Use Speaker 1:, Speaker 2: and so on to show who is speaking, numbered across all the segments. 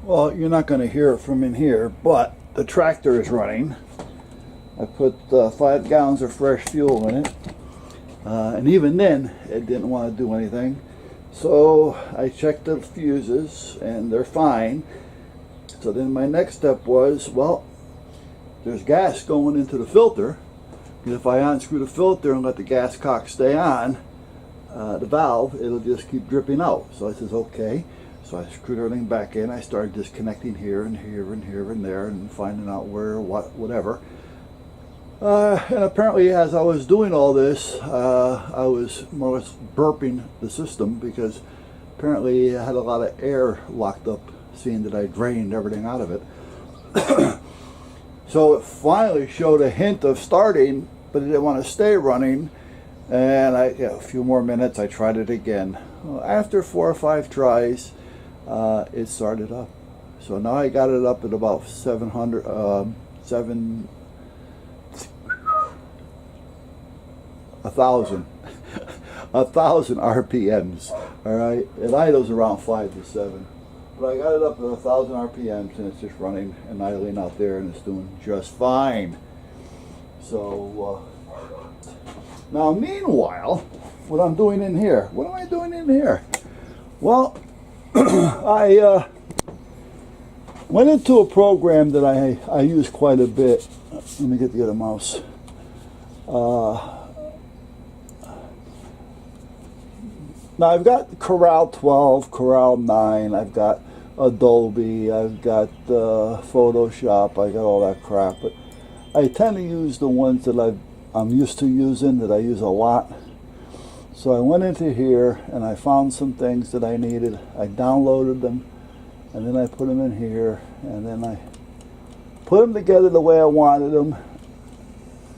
Speaker 1: Well, you're not going to hear it from in here, but the tractor is running. I put 5 gallons of fresh fuel in it, and even then it didn't want to do anything. So I checked the fuses and they're fine. So then my next step was, well, there's gas going into the filter. And if I unscrew the filter and let the gas cock stay on, the valve, it'll just keep dripping out. So I says, okay. So I screwed everything back in. I started disconnecting here and here and here and there and finding out where, what, whatever. And apparently as I was doing all this, I was more or less burping the system, because apparently I had a lot of air locked up, seeing that I drained everything out of it. So it finally showed a hint of starting, but it didn't want to stay running. And a few more minutes, I tried it again. Well, after 4 or 5 tries, it started up. So now I got it up at about 1,000 RPMs. All right, and idle's around 5 to 7. But I got it up to 1,000 RPMs, and it's just running and idling out there, and it's doing just fine. So now, meanwhile, what I'm doing in here? What am I doing in here? Well, I went into a program that I use quite a bit. Let me get the other mouse. Now I've got Corral 12, Corral 9, I've got Adobe, I've got Photoshop, I got all that crap, but I tend to use the ones that I'm used to using, that I use a lot. So I went into here and I found some things that I needed. I downloaded them, and then I put them in here, and then I put them together the way I wanted them,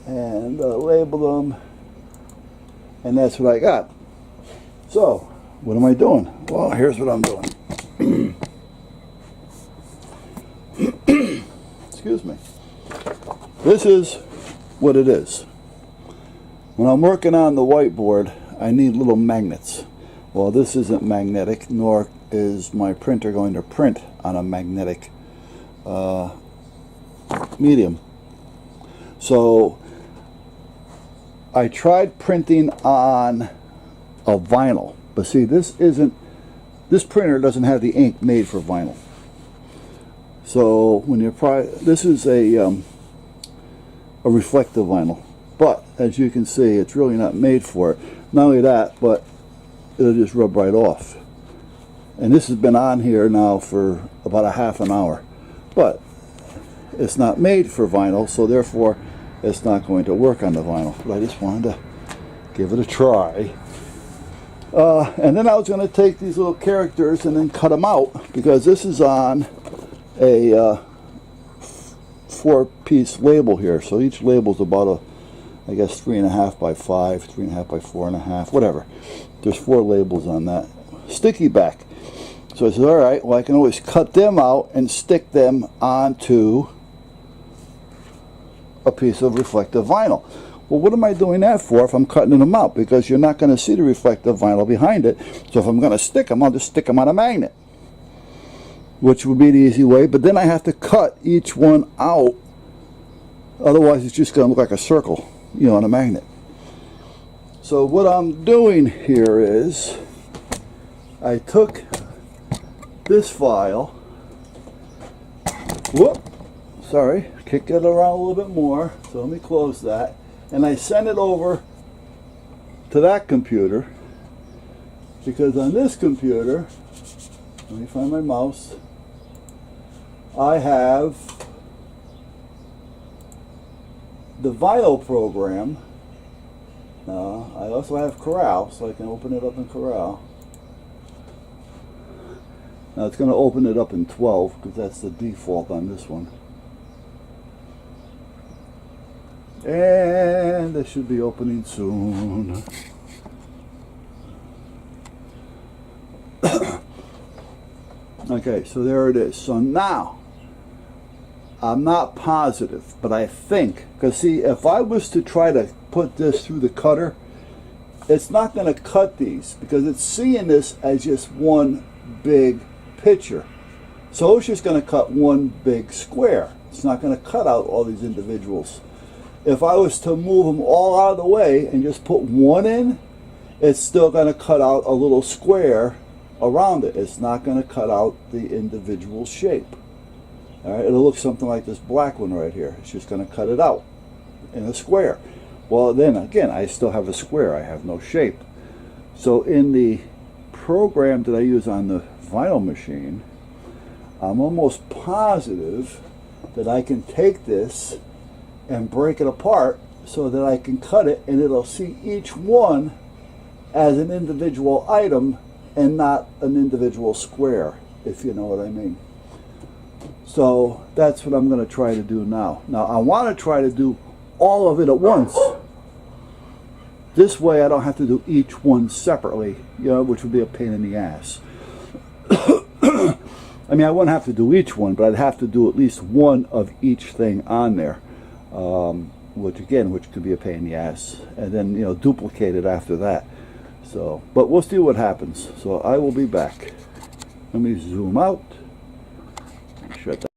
Speaker 1: and labeled them, and that's what I got. So, what am I doing? Well, here's what I'm doing. Excuse me. This is what it is. When I'm working on the whiteboard, I need little magnets. Well, this isn't magnetic, nor is my printer going to print on a magnetic medium. So, I tried printing on a vinyl, but see, this printer doesn't have the ink made for vinyl. So when you this is a reflective vinyl, but as you can see, it's really not made for it. Not only that, but it'll just rub right off. And this has been on here now for about a half an hour, but it's not made for vinyl, so therefore it's not going to work on the vinyl. But I just wanted to give it a try. And then I was going to take these little characters and then cut them out, because this is on a 4-piece label here. So each label is about I guess 3.5 by 5, 3.5 by 4.5, whatever. There's 4 labels on that. Sticky back. So I said, all right, well, I can always cut them out and stick them onto a piece of reflective vinyl. Well, what am I doing that for if I'm cutting them out? Because you're not going to see the reflective vinyl behind it. So if I'm going to stick them, I'll just stick them on a magnet, which would be the easy way. But then I have to cut each one out. Otherwise, it's just going to look like a circle, you know, on a magnet. So what I'm doing here is I took this file. Whoop, sorry, kick it around a little bit more. So let me close that. And I sent it over to that computer, because on this computer, let me find my mouse, I have the vinyl program. I also have Corral, so I can open it up in Corral. Now it's going to open it up in 12, because that's the default on this one. And this should be opening soon. Okay, so there it is. So now, I'm not positive, but I think, because see, if I was to try to put this through the cutter, it's not going to cut these, because it's seeing this as just one big picture. So it's just going to cut one big square. It's not going to cut out all these individuals. If I was to move them all out of the way and just put one in, it's still going to cut out a little square around it. It's not going to cut out the individual shape. All right, it'll look something like this black one right here. It's just going to cut it out in a square. Well, then again, I still have a square. I have no shape. So in the program that I use on the vinyl machine, I'm almost positive that I can take this and break it apart so that I can cut it and it'll see each one as an individual item and not an individual square, if you know what I mean. So that's what I'm going to try to do now. Now I want to try to do all of it at once. This way I don't have to do each one separately, which would be a pain in the ass. I mean, I wouldn't have to do each one, but I'd have to do at least one of each thing on there, which could be a pain in the ass, and then duplicate it after that. So, but we'll see what happens. So I will be back. Let me zoom out. Shut that.